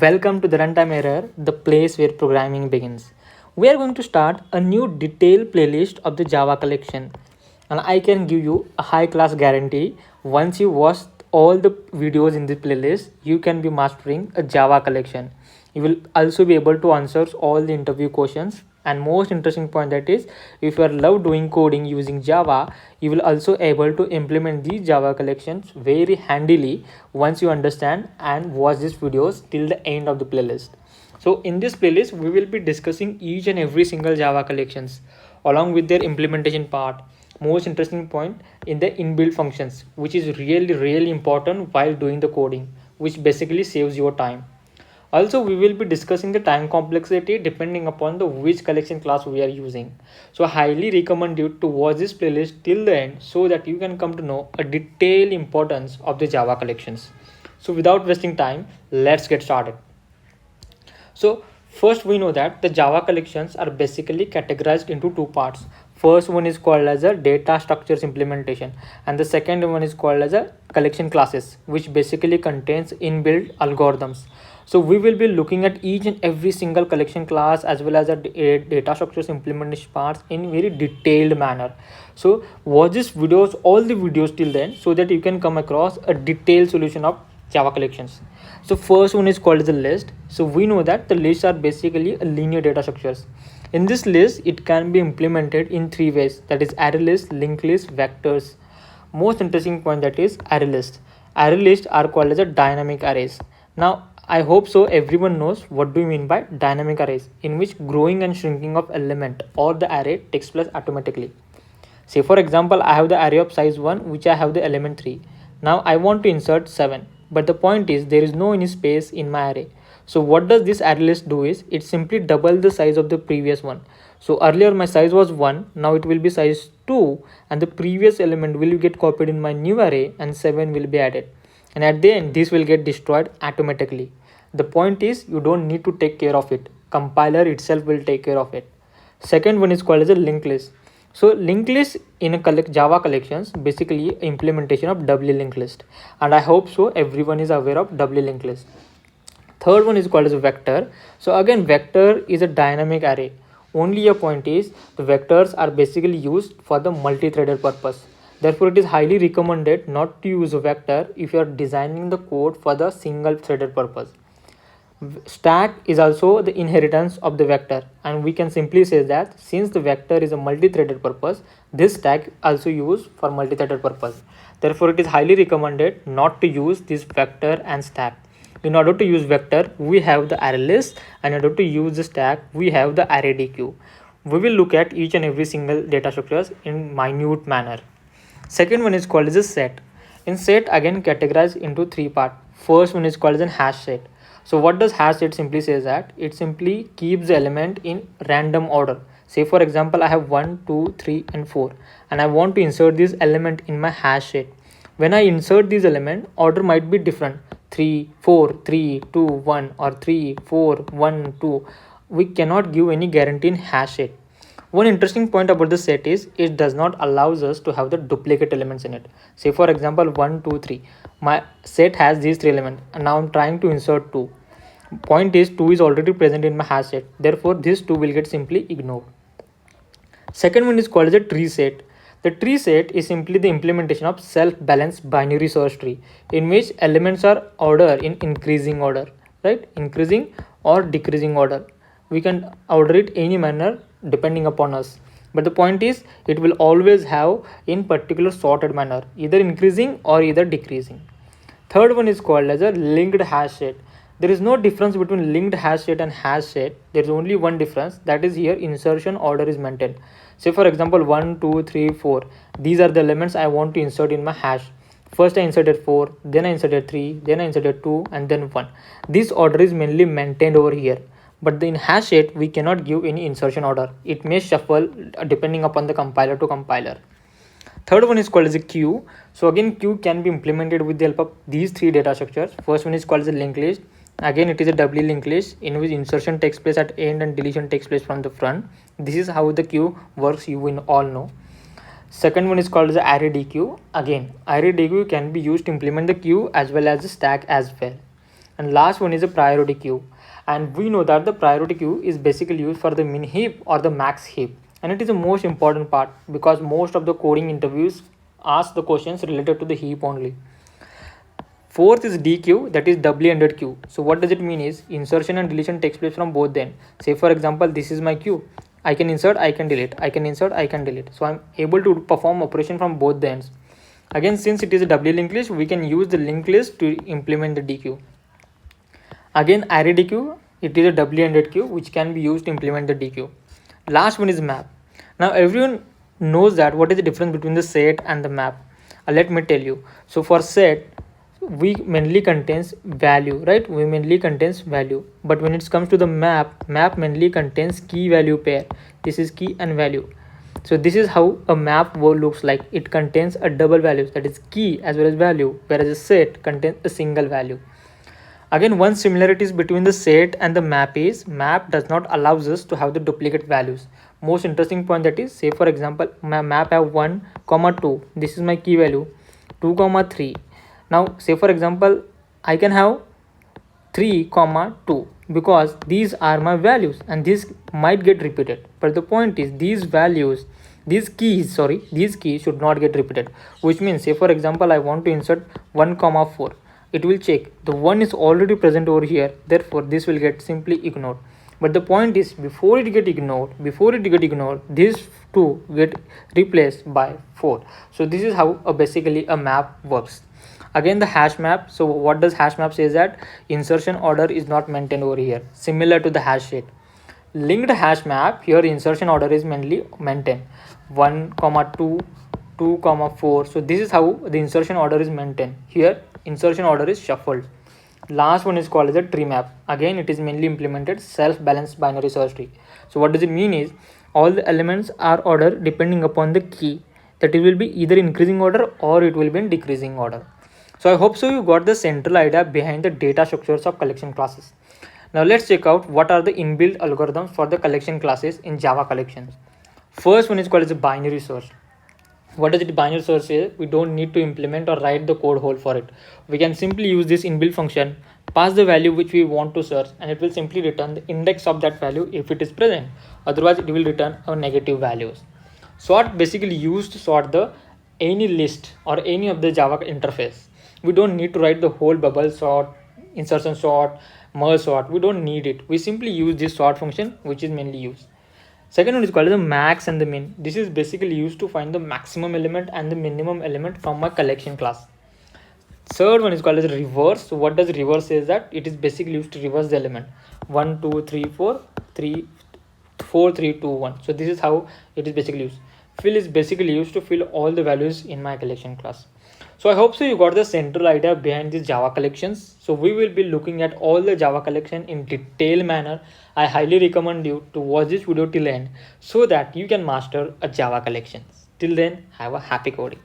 Welcome to the Runtime Error, the place where programming begins. We are going to start a new detailed playlist of the Java collection, and I can give you a high class guarantee. Once you watch all the videos in the playlist, you can be mastering a Java collection. You will also be able to answer all the interview questions. And most interesting point that is, if you are love doing coding using Java, you will also able to implement these Java collections very handily once you understand and watch these videos till the end of the playlist. So in this playlist, we will be discussing each and every single Java collections along with their implementation part. Most interesting point in the inbuilt functions, which is really important while doing the coding, which basically saves your time. Also, we will be discussing the time complexity depending upon the which collection class we are using. So I highly recommend you to watch this playlist till the end so that you can come to know a detailed importance of the Java collections. So without wasting time, let's get started. So first we know that the Java collections are basically categorized into two parts. First one is called as a data structures implementation, and the second one is called as a collection classes, which basically contains inbuilt algorithms. So we will be looking at each and every single collection class as well as a data structures implementation parts in very detailed manner. So watch this videos, all the videos till then, so that you can come across a detailed solution of Java collections. So first one is called as a list. So we know that the lists are basically a linear data structures. In this list, it can be implemented in three ways, that is array list, linked list, vectors. Most interesting point that is array list. Array lists are called as a dynamic arrays. Now I hope so everyone knows what do we mean by dynamic arrays, in which growing and shrinking of element or the array takes place automatically. Say for example, I have the array of size 1 which I have the element 3. Now I want to insert 7, but the point is there is no any space in my array. So what does this array list do is it simply double the size of the previous one. So earlier my size was 1, now it will be size 2, and the previous element will get copied in my new array and 7 will be added. And at the end this will get destroyed automatically. The point is you don't need to take care of it. Compiler itself will take care of it. Second one is called as a linked list. So linked list in a Java collections basically implementation of doubly linked list, and I hope so everyone is aware of doubly linked list. Third one is called as a vector. So again, vector is a dynamic array. Only a point is the vectors are basically used for the multi-threaded purpose. Therefore, it is highly recommended not to use a vector if you are designing the code for the single threaded purpose. Stack is also the inheritance of the vector, and we can simply say that since the vector is a multi-threaded purpose, this stack also used for multi-threaded purpose. Therefore, it is highly recommended not to use this vector and stack. In order to use vector, we have the array list, and in order to use the stack, we have the array dequeue. We will look at each and every single data structures in minute manner. Second one is called as a set. In set, again categorized into three parts. First one is called as a hash set. So what does hash set simply says that it simply keeps the element in random order. Say for example, I have 1, 2, 3 and 4, and I want to insert this element in my hash set. When I insert this element, order might be different, 3, 4, 3, 2, 1 or 3, 4, 1, 2. We cannot give any guarantee in hash set. One interesting point about the set is it does not allows us to have the duplicate elements in it. Say for example 1, 2, 3. My set has these three elements and now I'm trying to insert 2. Point is 2 is already present in my hash set. Therefore this 2 will get simply ignored. Second one is called as a tree set. The tree set is simply the implementation of self-balanced binary search tree, in which elements are ordered in increasing order, right? Increasing or decreasing order. We can order it any manner depending upon us, but the point is it will always have in particular sorted manner, either increasing or either decreasing. Third one is called as a linked hash set. There is no difference between linked hash set and hash set. There is only one difference, that is here insertion order is maintained. Say for example 1, 2, 3, 4. These are the elements I want to insert in my hash. First I inserted 4, then I inserted 3, then I inserted 2 and then 1. This order is mainly maintained over here. But in hash set, we cannot give any insertion order. It may shuffle depending upon the compiler to compiler. Third one is called as a queue. So again, queue can be implemented with the help of these three data structures. First one is called as a linked list. Again, it is a doubly linked list in which insertion takes place at end and deletion takes place from the front. This is how the queue works, you will all know. Second one is called as the array dequeue. Again, array dequeue can be used to implement the queue as well as the stack as well. And last one is a priority queue. And we know that the priority queue is basically used for the min heap or the max heap. And it is the most important part because most of the coding interviews ask the questions related to the heap only. Fourth is DQ, that is doubly ended queue. So what does it mean is insertion and deletion takes place from both ends. Say for example, this is my queue. I can insert, I can delete, I can insert, I can delete. So I'm able to perform operation from both the ends. Again, since it is a doubly linked list, we can use the linked list to implement the DQ. Again, array DQ, it is a doubly ended queue which can be used to implement the DQ. Last one is map. Now everyone knows that what is the difference between the set and the map. Let me tell you. So for set, we mainly contains value, right? We mainly contains value. But when it comes to the map mainly contains key value pair. This is key and value. So this is how a map looks like. It contains a double values, that is key as well as value, whereas a set contains a single value. Again, one similarities between the set and the map is map does not allows us to have the duplicate values. Most interesting point, that is, say for example, my map have 1 comma 2. This is my key value, 2 comma 3. Now say for example, I can have 3 comma 2 because these are my values and this might get repeated. But the point is these values, these keys should not get repeated, which means say for example I want to insert 1 comma 4. It will check the 1 is already present over here, therefore this will get simply ignored. But the point is before it get ignored, these 2 get replaced by 4. So this is how basically a map works. Again, the hash map. So what does hash map says that insertion order is not maintained over here, similar to the hash rate. Linked hash map, here insertion order is mainly maintained, 1 comma 2, 2 comma 4. So this is how the insertion order is maintained. Here insertion order is shuffled. Last one is called as a tree map. Again, it is mainly implemented self-balanced binary search tree. So what does it mean is all the elements are ordered depending upon the key, that it will be either increasing order or it will be in decreasing order. So I hope so you got the central idea behind the data structures of collection classes. Now let's check out what are the inbuilt algorithms for the collection classes in Java collections. First one is called as a binary search. What does it binary search say? We don't need to implement or write the code whole for it. We can simply use this inbuilt function, pass the value which we want to search, and it will simply return the index of that value if it is present. Otherwise it will return our negative values. Sort basically used to sort the any list or any of the Java interface. We don't need to write the whole bubble sort, insertion sort, merge sort. We don't need it. We simply use this sort function which is mainly used. Second one is called the max and the min. This is basically used to find the maximum element and the minimum element from my collection class. Third one is called as reverse. So what does reverse say is that it is basically used to reverse the element 1 2 3 4 3 4 3 2 1. So this is how it is basically used. Fill is basically used to fill all the values in my collection class. So I hope so you got the central idea behind these Java collections. So we will be looking at all the Java collection in detailed manner. I highly recommend you to watch this video till end so that you can master a Java collections. Till then, have a happy coding.